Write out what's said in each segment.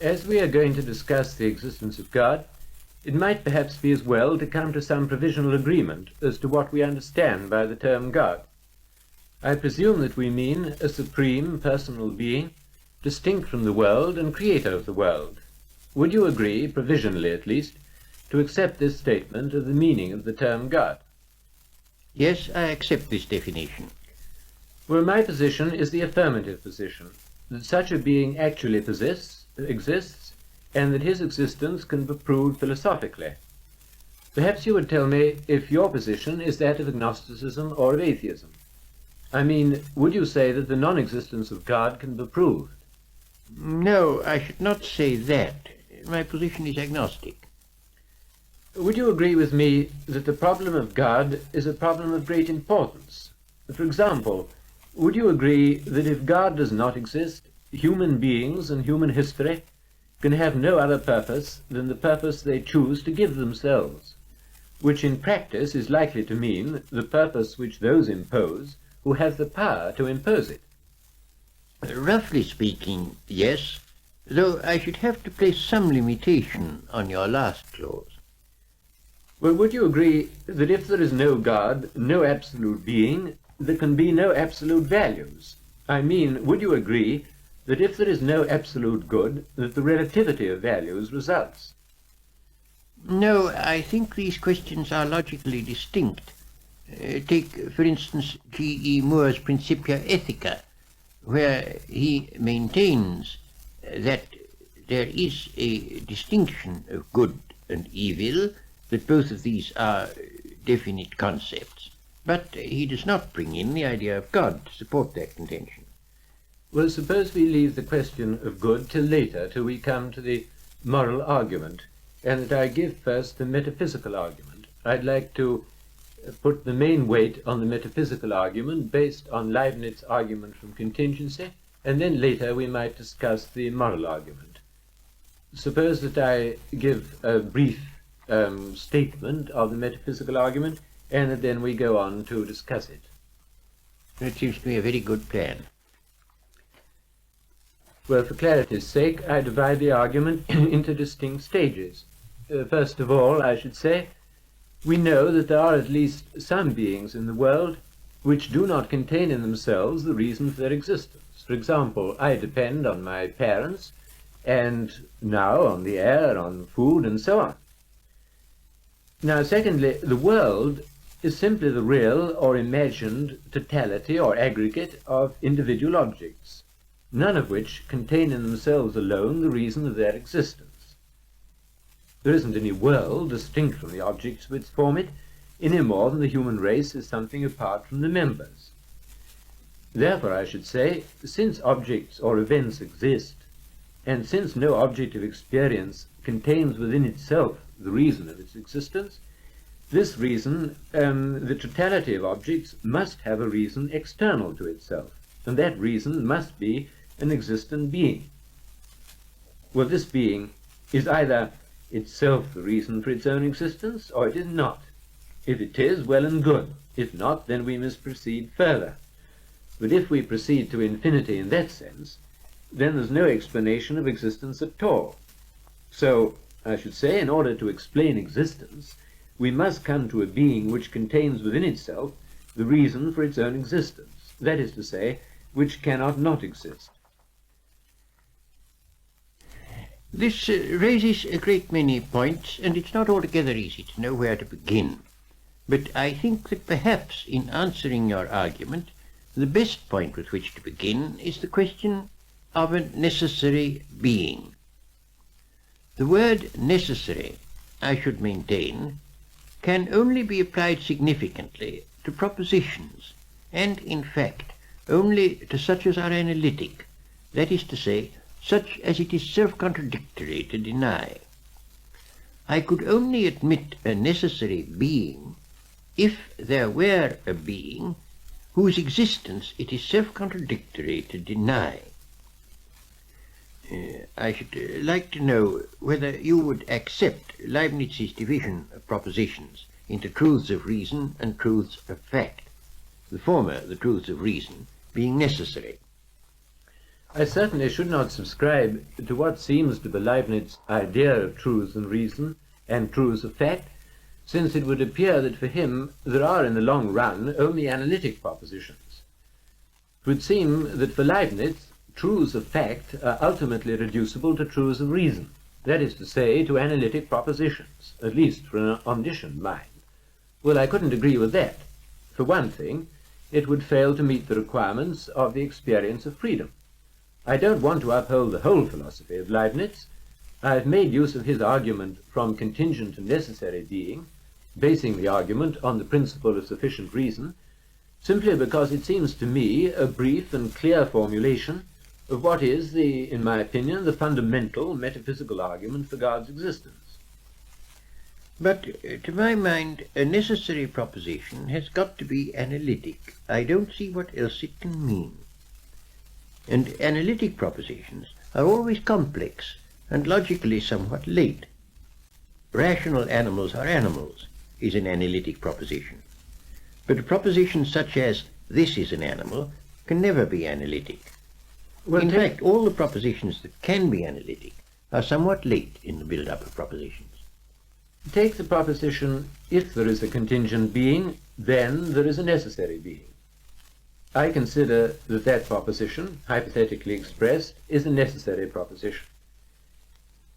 As we are going to discuss the existence of God, it might perhaps be as well to come to some provisional agreement as to what we understand by the term God. I presume that we mean a supreme personal being, distinct from the world and creator of the world. Would you agree, provisionally at least, to accept this statement of the meaning of the term God? Yes, I accept this definition. Well, my position is the affirmative position, that such a being actually exists, and that his existence can be proved philosophically. Perhaps you would tell me if your position is that of agnosticism or of atheism. I mean, would you say that the non-existence of God can be proved? No, I should not say that. My position is agnostic. Would you agree with me that the problem of God is a problem of great importance? For example, would you agree that if God does not exist, human beings and human history can have no other purpose than the purpose they choose to give themselves, which in practice is likely to mean the purpose which those impose who have the power to impose it? Roughly speaking, yes, though I should have to place some limitation on your last clause. Well, would you agree that if there is no God, no absolute being, there can be no absolute values? I mean, would you agree that if there is no absolute good, that the relativity of values results? No, I think these questions are logically distinct. Take, for instance, G.E. Moore's Principia Ethica, where he maintains that there is a distinction of good and evil, that both of these are definite concepts, but he does not bring in the idea of God to support that contention. Well, suppose we leave the question of good till later, till we come to the moral argument, and that I give first the metaphysical argument. I'd like to put the main weight on the metaphysical argument based on Leibniz's argument from contingency, and then later we might discuss the moral argument. Suppose that I give a brief statement of the metaphysical argument, and that then we go on to discuss it. That seems to me a very good plan. Well, for clarity's sake, I divide the argument into distinct stages. First of all, I should say, we know that there are at least some beings in the world which do not contain in themselves the reason for their existence. For example, I depend on my parents, and now on the air, on food, and so on. Now, secondly, the world is simply the real or imagined totality or aggregate of individual objects, none of which contain in themselves alone the reason of their existence. There isn't any world distinct from the objects which form it, any more than the human race is something apart from the members. Therefore, I should say, since objects or events exist, and since no object of experience contains within itself the reason of its existence, this reason, the totality of objects, must have a reason external to itself, and that reason must be an existent being. Well, this being is either itself the reason for its own existence, or it is not. If it is, well and good. If not, then we must proceed further. But if we proceed to infinity in that sense, then there's no explanation of existence at all. So, I should say, in order to explain existence, we must come to a being which contains within itself the reason for its own existence, that is to say, which cannot not exist. This raises a great many points, and it's not altogether easy to know where to begin. But I think that perhaps in answering your argument, the best point with which to begin is the question of a necessary being. The word necessary, I should maintain, can only be applied significantly to propositions, and in fact only to such as are analytic, that is to say, such as it is self-contradictory to deny. I could only admit a necessary being if there were a being whose existence it is self-contradictory to deny. I should like to know whether you would accept Leibniz's division of propositions into truths of reason and truths of fact, the former, the truths of reason, being necessary. I certainly should not subscribe to what seems to be Leibniz's idea of truths and reason and truths of fact, since it would appear that for him there are in the long run only analytic propositions. It would seem that for Leibniz, truths of fact are ultimately reducible to truths of reason, that is to say, to analytic propositions, at least for an omniscient mind. Well, I couldn't agree with that. For one thing, it would fail to meet the requirements of the experience of freedom. I don't want to uphold the whole philosophy of Leibniz. I have made use of his argument from contingent to necessary being, basing the argument on the principle of sufficient reason, simply because it seems to me a brief and clear formulation of what is, in my opinion, the fundamental metaphysical argument for God's existence. But to my mind, a necessary proposition has got to be analytic. I don't see what else it can mean. And analytic propositions are always complex and logically somewhat late. Rational animals are animals is an analytic proposition. But a proposition such as this is an animal can never be analytic. Well, in fact, all the propositions that can be analytic are somewhat late in the build-up of propositions. Take the proposition, if there is a contingent being, then there is a necessary being. I consider that that proposition, hypothetically expressed, is a necessary proposition.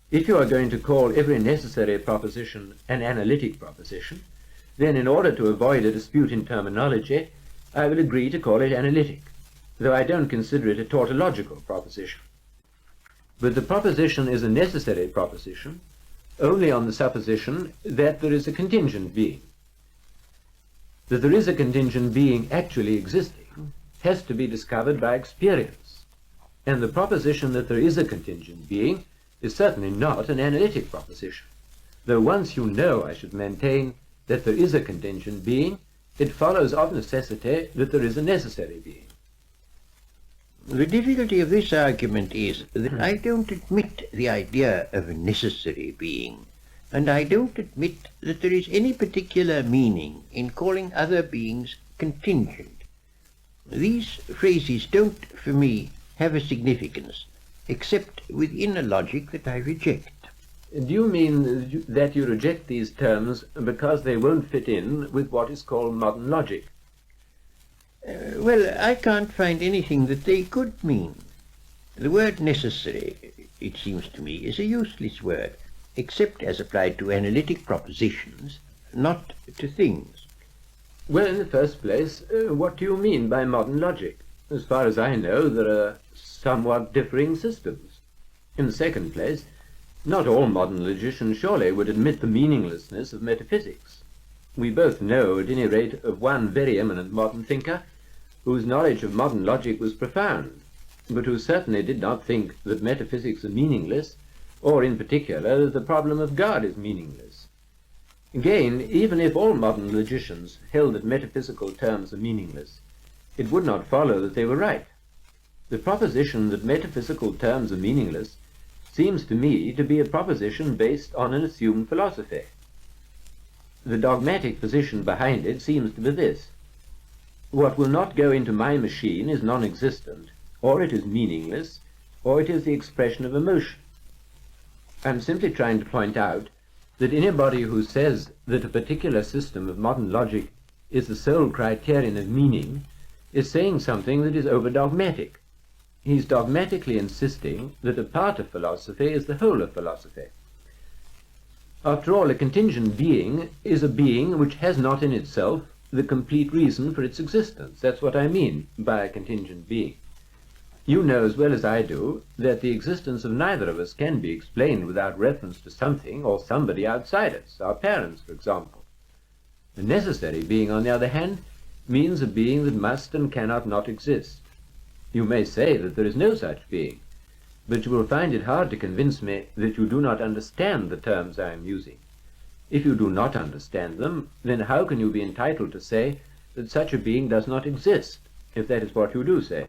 If you are going to call every necessary proposition an analytic proposition, then in order to avoid a dispute in terminology, I will agree to call it analytic, though I don't consider it a tautological proposition. But the proposition is a necessary proposition only on the supposition that there is a contingent being. That there is a contingent being actually existing has to be discovered by experience, and the proposition that there is a contingent being is certainly not an analytic proposition, though once you know, I should maintain, that there is a contingent being, it follows of necessity that there is a necessary being. The difficulty of this argument is that I don't admit the idea of a necessary being, and I don't admit that there is any particular meaning in calling other beings contingent. These phrases don't, for me, have a significance, except within a logic that I reject. Do you mean that you reject these terms because they won't fit in with what is called modern logic? Well, I can't find anything that they could mean. The word necessary, it seems to me, is a useless word, except as applied to analytic propositions, not to things. Well, in the first place, what do you mean by modern logic? As far as I know, there are somewhat differing systems. In the second place, not all modern logicians surely would admit the meaninglessness of metaphysics. We both know, at any rate, of one very eminent modern thinker whose knowledge of modern logic was profound, but who certainly did not think that metaphysics are meaningless, or in particular that the problem of God is meaningless. Again, even if all modern logicians held that metaphysical terms are meaningless, it would not follow that they were right. The proposition that metaphysical terms are meaningless seems to me to be a proposition based on an assumed philosophy. The dogmatic position behind it seems to be this: what will not go into my machine is non-existent, or it is meaningless, or it is the expression of emotion. I'm simply trying to point out that anybody who says that a particular system of modern logic is the sole criterion of meaning is saying something that is over-dogmatic. He's dogmatically insisting that a part of philosophy is the whole of philosophy. After all, a contingent being is a being which has not in itself the complete reason for its existence. That's what I mean by a contingent being. You know as well as I do that the existence of neither of us can be explained without reference to something or somebody outside us, our parents, for example. A necessary being, on the other hand, means a being that must and cannot not exist. You may say that there is no such being, but you will find it hard to convince me that you do not understand the terms I am using. If you do not understand them, then how can you be entitled to say that such a being does not exist, if that is what you do say?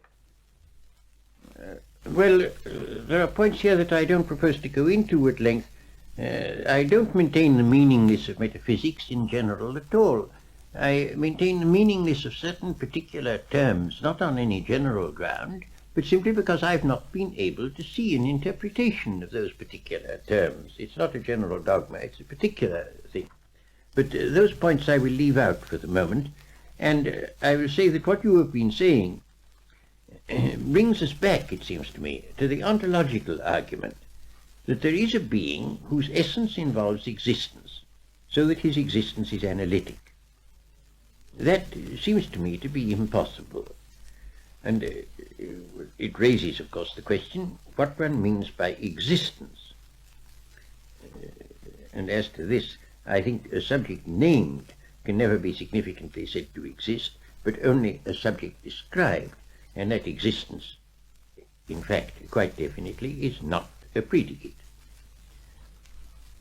There are points here that I don't propose to go into at length. I don't maintain the meaninglessness of metaphysics in general at all. I maintain the meaninglessness of certain particular terms, not on any general ground, but simply because I've not been able to see an interpretation of those particular terms. It's not a general dogma, it's a particular thing. But those points I will leave out for the moment, and I will say that what you have been saying brings us back, it seems to me, to the ontological argument that there is a being whose essence involves existence, so that his existence is analytic. That seems to me to be impossible. And it raises, of course, the question what one means by existence. And as to this, I think a subject named can never be significantly said to exist, but only a subject described, and that existence, in fact, quite definitely, is not a predicate.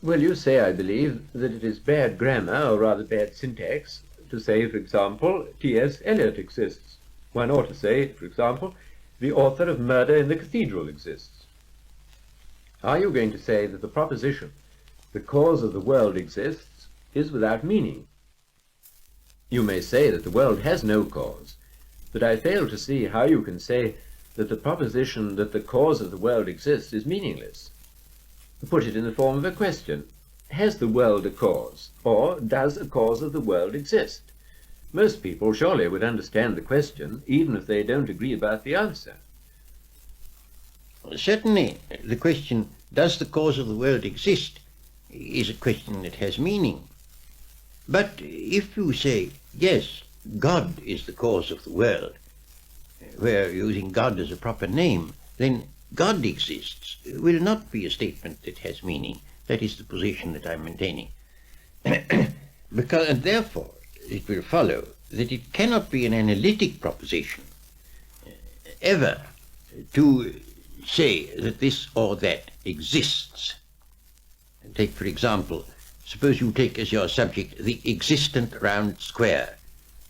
Well, you say, I believe, that it is bad grammar, or rather bad syntax, to say, for example, T.S. Eliot exists. One ought to say, for example, the author of Murder in the Cathedral exists. Are you going to say that the proposition, the cause of the world exists, is without meaning? You may say that the world has no cause, but I fail to see how you can say that the proposition that the cause of the world exists is meaningless. Put it in the form of a question. Has the world a cause, or does a cause of the world exist? Most people surely would understand the question, even if they don't agree about the answer. Certainly, the question, does the cause of the world exist, is a question that has meaning. But if you say, yes, God is the cause of the world, we're using God as a proper name, then God exists will not be a statement that has meaning. That is the position that I'm maintaining. And therefore, it will follow that it cannot be an analytic proposition ever to say that this or that exists. Take, for example, suppose you take as your subject the existent round square.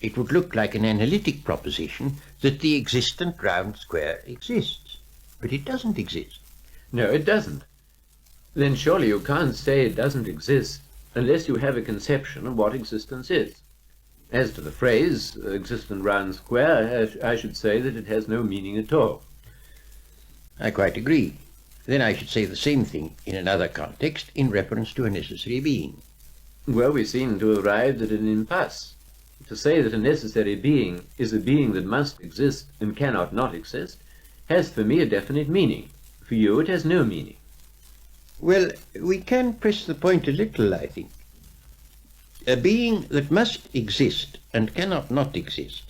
It would look like an analytic proposition that the existent round square exists, but it doesn't exist. No, it doesn't. Then surely you can't say it doesn't exist unless you have a conception of what existence is. As to the phrase, existent round square, I should say that it has no meaning at all. I quite agree. Then I should say the same thing in another context in reference to a necessary being. Well, we seem to have arrived at an impasse. To say that a necessary being is a being that must exist and cannot not exist has for me a definite meaning. For you it has no meaning. Well, we can press the point a little, I think. A being that must exist and cannot not exist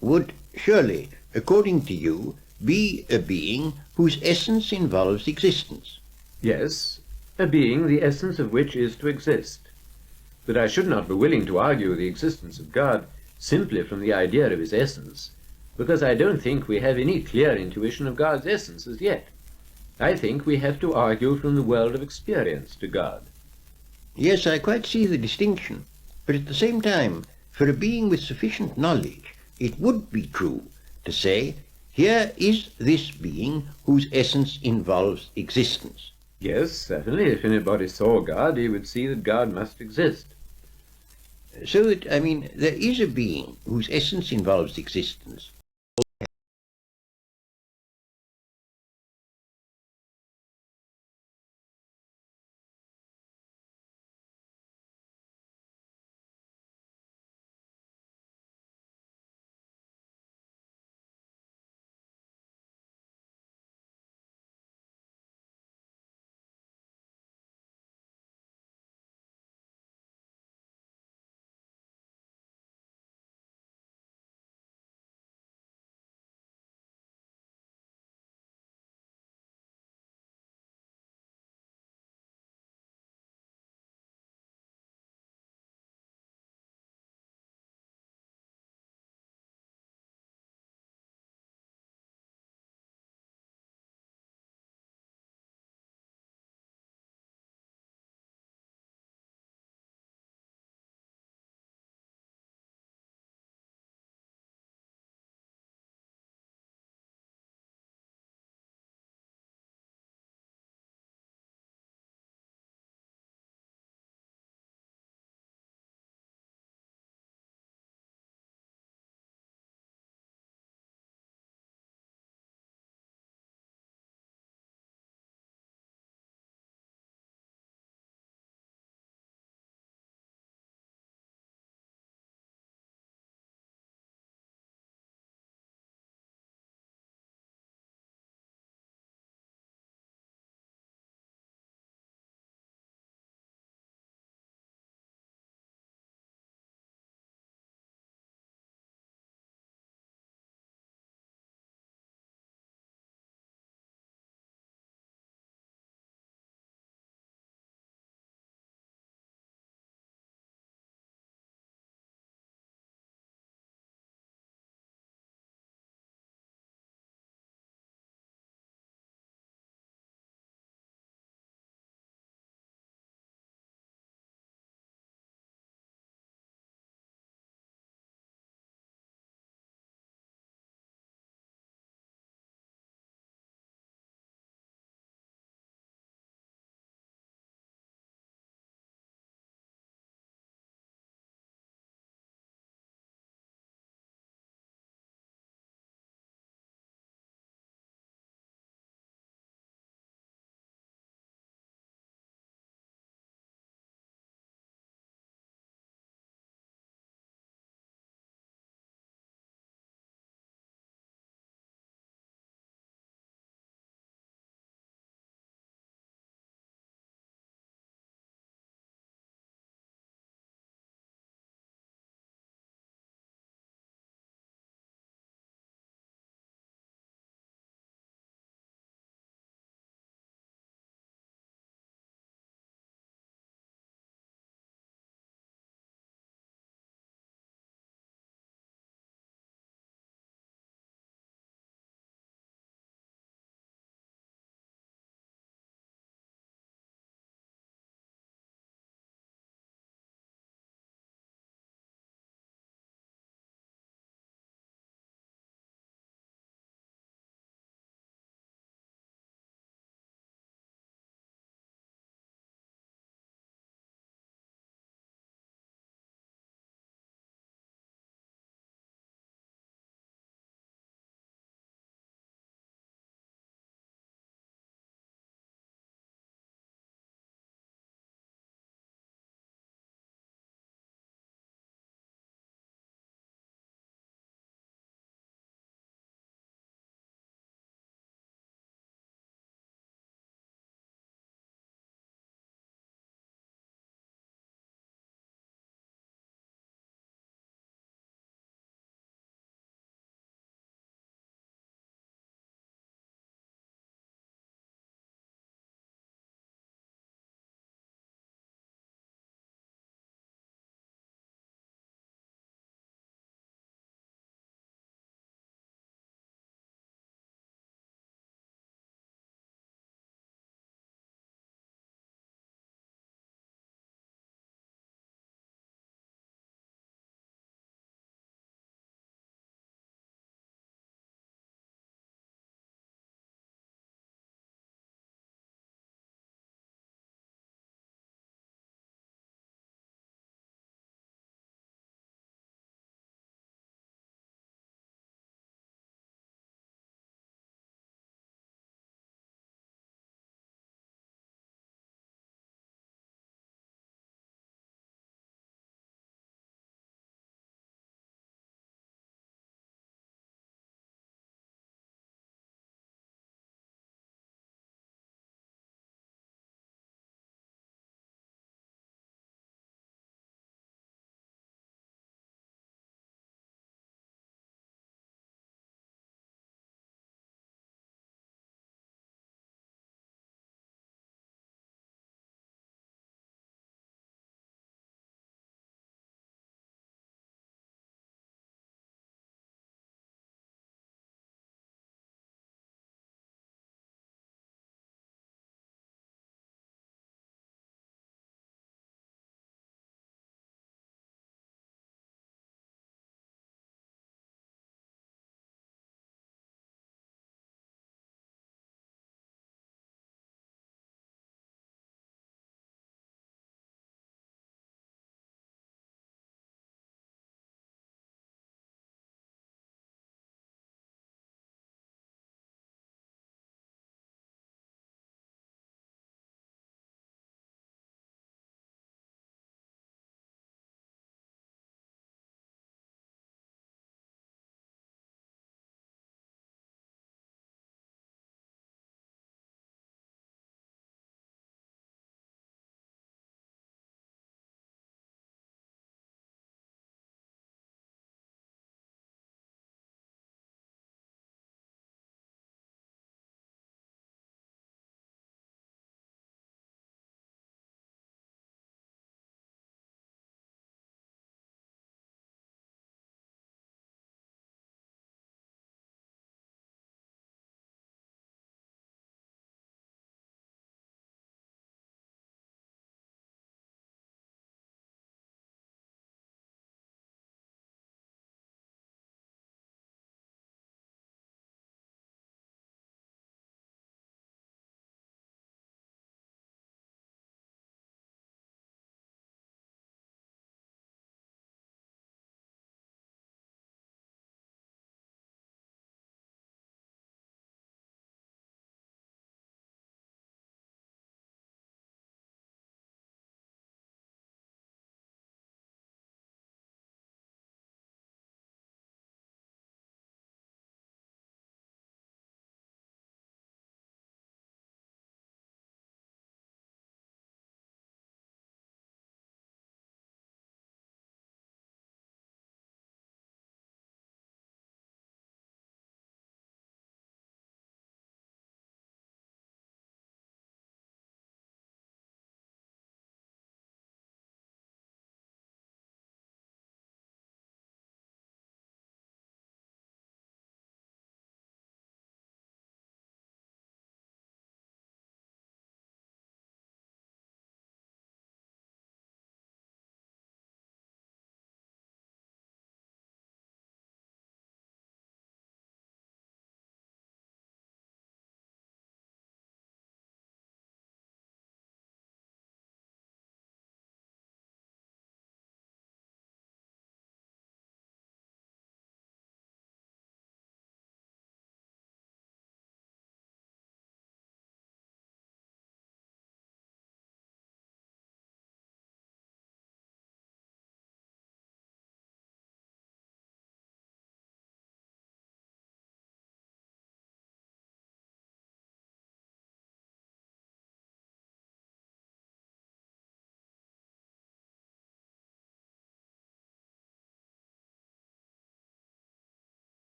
would surely, according to you, be a being whose essence involves existence. Yes, a being the essence of which is to exist. But I should not be willing to argue the existence of God simply from the idea of his essence, because I don't think we have any clear intuition of God's essence as yet. I think we have to argue from the world of experience to God. Yes, I quite see the distinction, but at the same time, for a being with sufficient knowledge, it would be true to say, here is this being whose essence involves existence. Yes, certainly, if anybody saw God, he would see that God must exist. So that, there is a being whose essence involves existence,